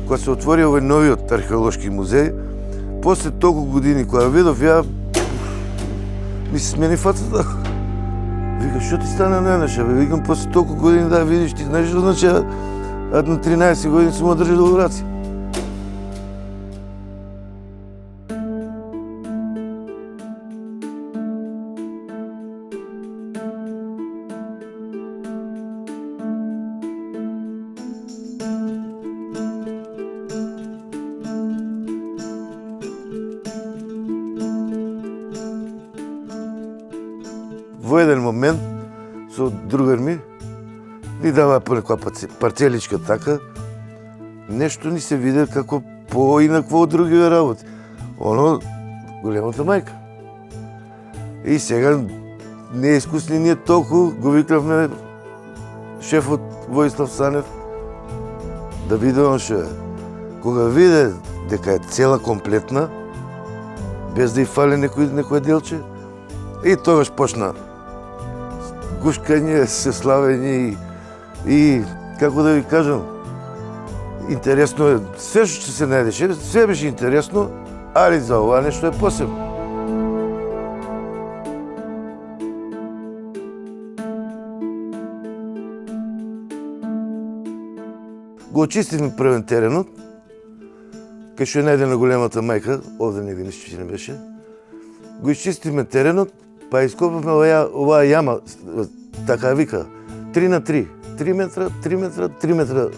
кога се отвори овој новиот археолошки музеј, после толку години кога видов, ја ми се смени фацата. Вика, што ти стана Ненеша? Викам, после толку години да видиш, ти знаеш што значи, на 13 години се му држи до враци. Во еден момент, со другар ми дава по некоја парцеличка така, нешто ни се виде како поинакво од другиве работи. Оно, големата мајка. И сега, неискусни ние толку, го викавме шефот Воислав Санев да види он што е. Кога виде дека е цела комплетна, без да й фали некој делче, и тогаш почна гушкање, се славење и како да ви кажам, интересно е, се што се најдеше, се беше интересно, али за ова нешто е посебно. Го очистивме првен теренот, кај што е најдена големата мајка, овде негде ништо не беше. Го изчистивме теренот, па ископавме оваа јама, така вика, 3 на 3, 3 метра, 3 метра, 3 метра,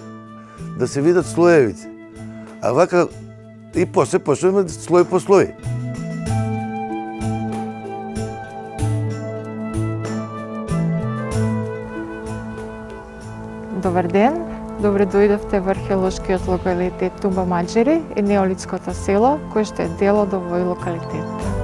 да се видат слоевите. А вака, и после почнеме слој по слој. Добар ден, добре дојдовте во археолошкиот локалитет Тумба Маџери и неолитското село, кој што е дел од овој локалитет.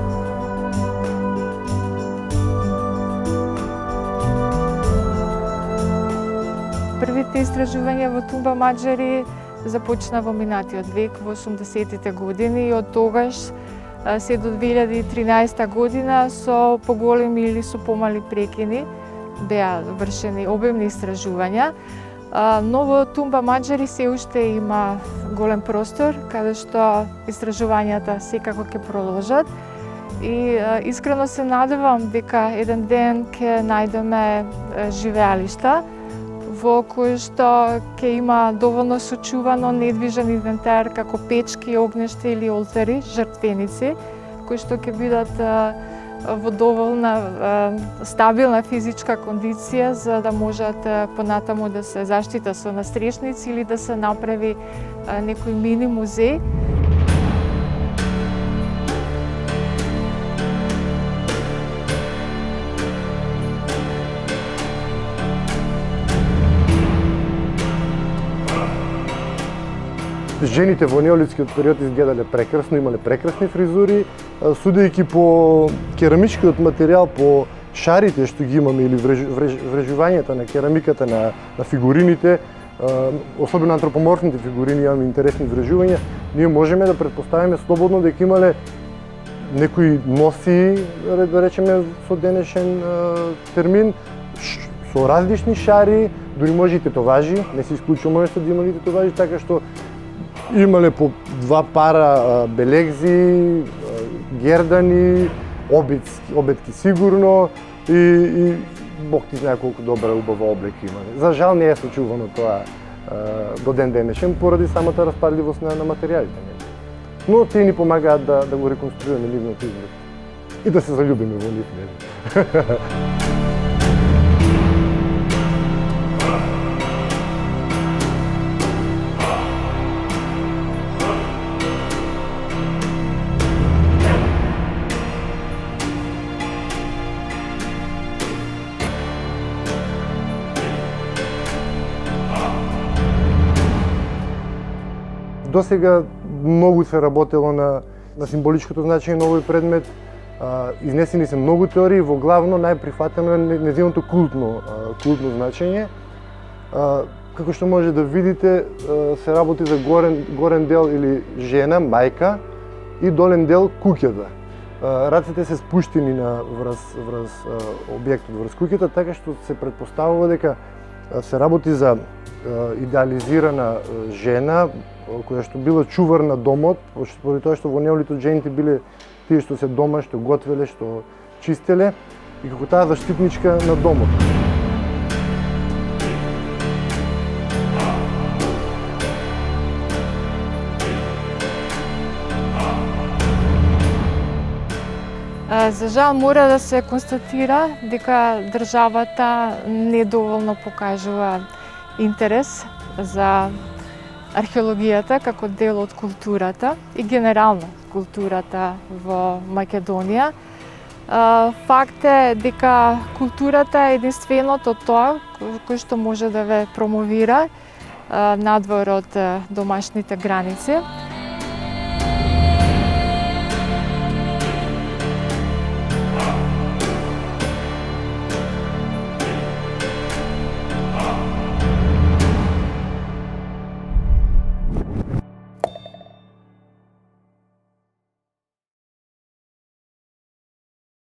Првите истражувања во Тумба Маџери започна во минатиот век, во 80-тите години, и од тогаш се до 2013 година со поголеми или со помали прекини беа вршени обемни истражувања. Но во Тумба Маџери се уште има голем простор каде што истражувањата секако ќе продолжат. И искрено се надевам дека еден ден ќе најдеме живеалишта во кој што ќе има доволно сочувано недвижен инвентар како печки, огнешта или олтари, жртвеници, кои што ќе бидат во доволна стабилна физичка кондиција за да можат понатаму да се заштита со настрешници или да се направи некој мини музеј. Жените во неолитскиот период изгледале прекрасно, имале прекрасни фризури, судејќи по керамичкиот материјал, по шарите што ги имаме или врежувањата на керамиката на фигурините, особено антропоморфните фигурини, имаме интересни врежувања, ние можеме да претпоставиме слободно дека имале некои носи, да речеме со денешен термин, со различни шари, дури може и тетоважи, не се исклучува можете да имали тетоважи, така што имале по 2 пара белегзи, гердани, обетки сигурно и Бог ти знае колку добра убава облека имале. За жал не е случувано тоа до ден денешен поради самата распадливост на материјалите. Но тие ни помагаат да го реконструираме нивниот изглед и да се заљубиме во нив. Досега многу се работело на символичкото значење на овој предмет. Изнесени се многу теории, во главно најприфатено е нејзиното култно значење. Како што може да видите, се работи за горен дел или жена, мајка, и долен дел куќата. Рацете се спуштени врз објектот, врз куќата, така што се претпоставува дека се работи за идеализирана жена, која што била чувар на домот, поради тоа што во неолитот жените биле тие што се дома, што готвеле, што чистеле и како таа заштитничка на домот. За жал мора да се констатира дека државата недоволно покажува интерес за археологијата како дел од културата и генерално културата во Македонија. Факт е дека културата е единственото тоа кој што може да ве промовира надвор од домашните граници.